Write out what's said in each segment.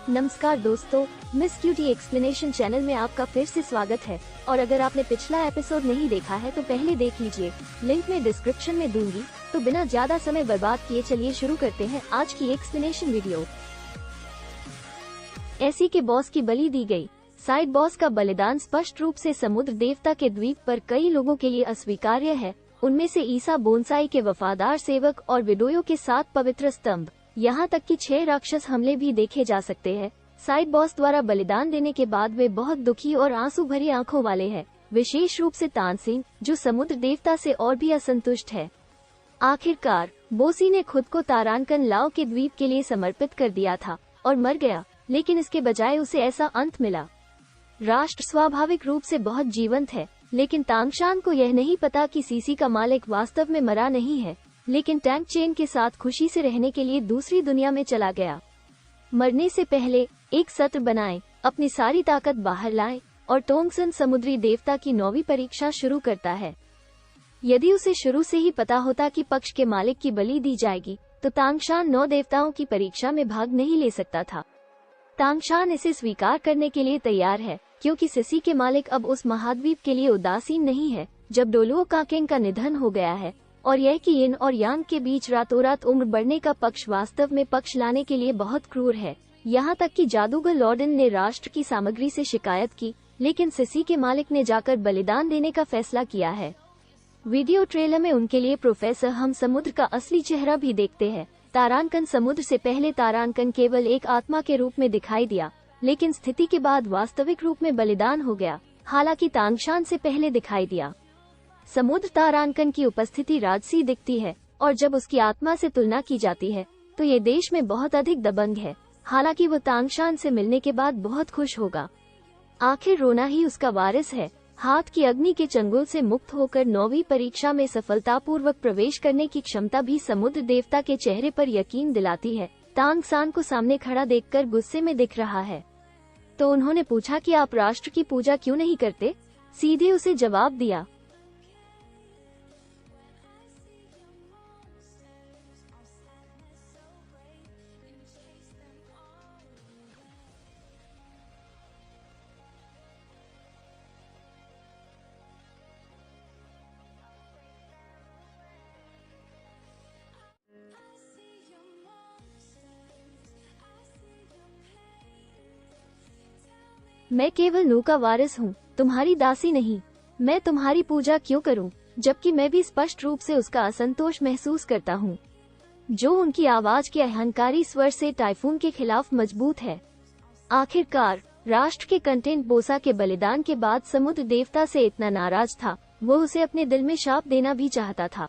नमस्कार दोस्तों, miss cutie explanation channel में आपका फिर से स्वागत है। और अगर आपने पिछला एपिसोड नहीं देखा है तो पहले देख लीजिए, लिंक में डिस्क्रिप्शन में दूंगी। तो बिना ज्यादा समय बर्बाद किए चलिए शुरू करते हैं आज की एक्सप्लेनेशन वीडियो। एसी के बॉस की बलि दी गई। साइड बॉस का बलिदान स्पष्ट रूप से समुद्र देवता के द्वीप पर कई लोगों के लिए अस्वीकार्य है। उनमें से ईसा बोनसाई के वफादार सेवक और विडोयो के 7 पवित्र स्तंभ, यहाँ तक कि 6 राक्षस हमले भी देखे जा सकते हैं। साइड बॉस द्वारा बलिदान देने के बाद वे बहुत दुखी और आंसू भरी आंखों वाले हैं, विशेष रूप से तानसेन, जो समुद्र देवता से और भी असंतुष्ट है। आखिरकार बोसी ने खुद को तारानकन लाओ के द्वीप के लिए समर्पित कर दिया था और मर गया, लेकिन इसके बजाय उसे ऐसा अंत मिला। राष्ट्र स्वाभाविक रूप से बहुत जीवंत है, लेकिन तांगशान को यह नहीं पता कि सीसी का मालिक वास्तव में मरा नहीं है, लेकिन टैंक चेन के साथ खुशी से रहने के लिए दूसरी दुनिया में चला गया। मरने से पहले एक सत्र बनाएं, अपनी सारी ताकत बाहर लाएं और टोंगसन समुद्री देवता की 9वीं परीक्षा शुरू करता है। यदि उसे शुरू से ही पता होता कि पक्ष के मालिक की बलि दी जाएगी, तो तांगशान 9 देवताओं की परीक्षा में भाग नहीं ले सकता था। तांगशान इसे स्वीकार करने के लिए तैयार है, क्योंकि सिसी के मालिक अब उस महाद्वीप के लिए उदासीन नहीं है। जब डोलुओ काकेंग का निधन हो गया है और यह कि यिन और यांग के बीच रातों रात उम्र बढ़ने का पक्ष वास्तव में पक्ष लाने के लिए बहुत क्रूर है। यहाँ तक कि जादूगर लॉर्डन ने राष्ट्र की सामग्री से शिकायत की, लेकिन सिसी के मालिक ने जाकर बलिदान देने का फैसला किया है। वीडियो ट्रेलर में उनके लिए प्रोफेसर हम समुद्र का असली चेहरा भी देखते हैं। तारानकन समुद्र से पहले तारानकन केवल एक आत्मा के रूप में दिखाई दिया, लेकिन स्थिति के बाद वास्तविक रूप में बलिदान हो गया, हालांकि तांगशान से पहले दिखाई दिया। समुद्र तारानकन की उपस्थिति राजसी दिखती है, और जब उसकी आत्मा से तुलना की जाती है तो ये देश में बहुत अधिक दबंग है। हालांकि वो तांगशान से मिलने के बाद बहुत खुश होगा। आखिर रोना ही उसका वारिस है। हाथ की अग्नि के चंगुल से मुक्त होकर 9वीं परीक्षा में सफलतापूर्वक प्रवेश करने की क्षमता भी समुद्र देवता के चेहरे पर यकीन दिलाती है। तांगसान को सामने खड़ा देखकर गुस्से में दिख रहा है। तो उन्होंने पूछा कि आप राष्ट्र की पूजा क्यों नहीं करते? सीधे उसे जवाब दिया, मैं केवल नू का वारिस हूँ, तुम्हारी दासी नहीं। मैं तुम्हारी पूजा क्यों करूँ, जबकि मैं भी स्पष्ट रूप से उसका असंतोष महसूस करता हूँ, जो उनकी आवाज के अहंकारी स्वर से टाइफून के खिलाफ मजबूत है। आखिरकार राष्ट्र के कंटेंट बोसा के बलिदान के बाद समुद्र देवता से इतना नाराज था, वो उसे अपने दिल में शाप देना भी चाहता था।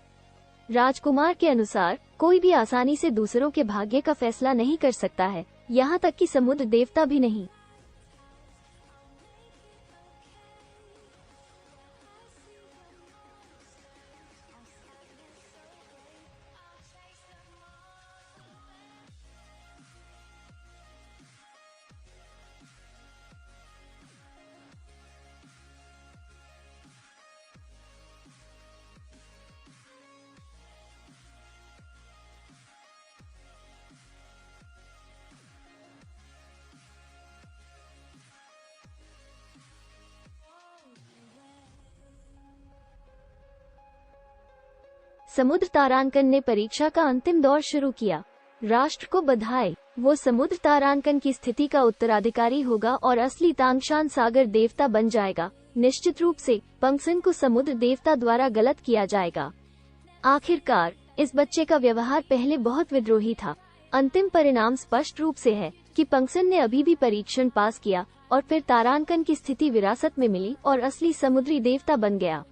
राजकुमार के अनुसार कोई भी आसानी से दूसरों के भाग्य का फैसला नहीं कर सकता है, यहाँ तक कि समुद्र देवता भी नहीं। समुद्र तारानकन ने परीक्षा का अंतिम दौर शुरू किया। राष्ट्र को बधाई, वो समुद्र तारानकन की स्थिति का उत्तराधिकारी होगा और असली तांगशान सागर देवता बन जाएगा। निश्चित रूप से पंगसन को समुद्र देवता द्वारा गलत किया जाएगा। आखिरकार इस बच्चे का व्यवहार पहले बहुत विद्रोही था। अंतिम परिणाम स्पष्ट रूप से है कि पंगसन ने अभी भी परीक्षण पास किया और फिर तारानकन की स्थिति विरासत में मिली और असली समुद्री देवता बन गया।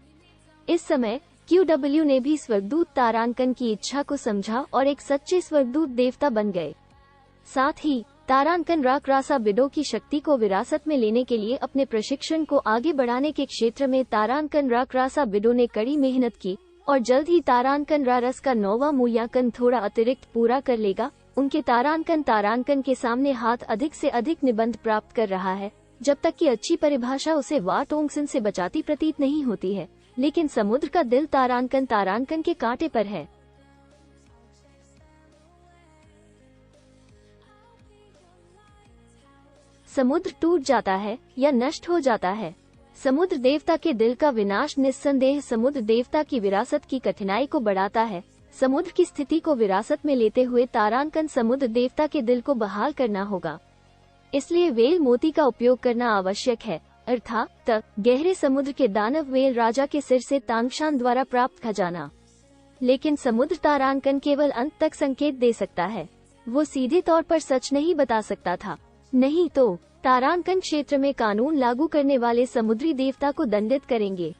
इस समय QW ने भी स्वर्गदूत तारानकन की इच्छा को समझा और एक सच्चे स्वर्गदूत देवता बन गए। साथ ही तारानकन राक्रासा बिडो की शक्ति को विरासत में लेने के लिए अपने प्रशिक्षण को आगे बढ़ाने के क्षेत्र में तारानकन राक्रासा बिडो ने कड़ी मेहनत की और जल्द ही तारानकन रारस का 9वां मूल्यांकन थोड़ा अतिरिक्त पूरा कर लेगा। उनके तारानकन के सामने हाथ अधिक से अधिक निबंध प्राप्त कर रहा है, जब तक कि अच्छी परिभाषा उसे वा टोंगसन से बचाती प्रतीत नहीं होती है। लेकिन समुद्र का दिल तारानकन के कांटे पर है। समुद्र टूट जाता है या नष्ट हो जाता है। समुद्र देवता के दिल का विनाश निस्संदेह समुद्र देवता की विरासत की कठिनाई को बढ़ाता है। समुद्र की स्थिति को विरासत में लेते हुए तारांकन समुद्र देवता के दिल को बहाल करना होगा। इसलिए वेल मोती का उपयोग करना आवश्यक है, अर्थात गहरे समुद्र के दानव वेल राजा के सिर से तांगशान द्वारा प्राप्त खजाना। लेकिन समुद्र तारांकन केवल अंत तक संकेत दे सकता है, वो सीधे तौर पर सच नहीं बता सकता था। नहीं तो तारांकन क्षेत्र में कानून लागू करने वाले समुद्री देवता को दंडित करेंगे।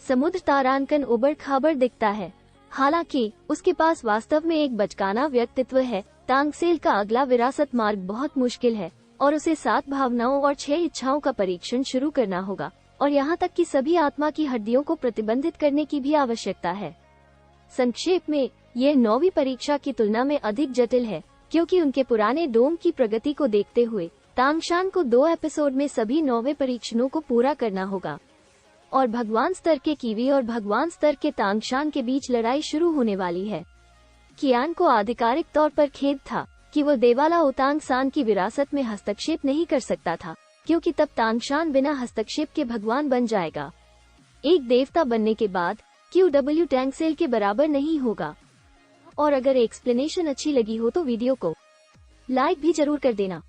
समुद्र तारांकन उबड़ खाबड़ दिखता है, हालांकि उसके पास वास्तव में एक बचकाना व्यक्तित्व है। तांगसेल का अगला विरासत मार्ग बहुत मुश्किल है और उसे 7 भावनाओं और 6 इच्छाओं का परीक्षण शुरू करना होगा, और यहाँ तक कि सभी आत्मा की हड्डियों को प्रतिबंधित करने की भी आवश्यकता है। संक्षेप में, यह 9वीं परीक्षा की तुलना में अधिक जटिल है, क्योंकि उनके पुराने डोम की प्रगति को देखते हुए तांगशान को 2 एपिसोड में सभी 9वें परीक्षणों को पूरा करना होगा, और भगवान स्तर के कीवी और भगवान स्तर के तांगशान के बीच लड़ाई शुरू होने वाली है। कियान को आधिकारिक तौर पर खेद था कि वो देवाला उतांग सांग की विरासत में हस्तक्षेप नहीं कर सकता था, क्योंकि तब तांगशान बिना हस्तक्षेप के भगवान बन जाएगा। एक देवता बनने के बाद QW टैंगसेल के बराबर नहीं होगा। और अगर एक्सप्लेनेशन अच्छी लगी हो तो वीडियो को लाइक भी जरूर कर देना।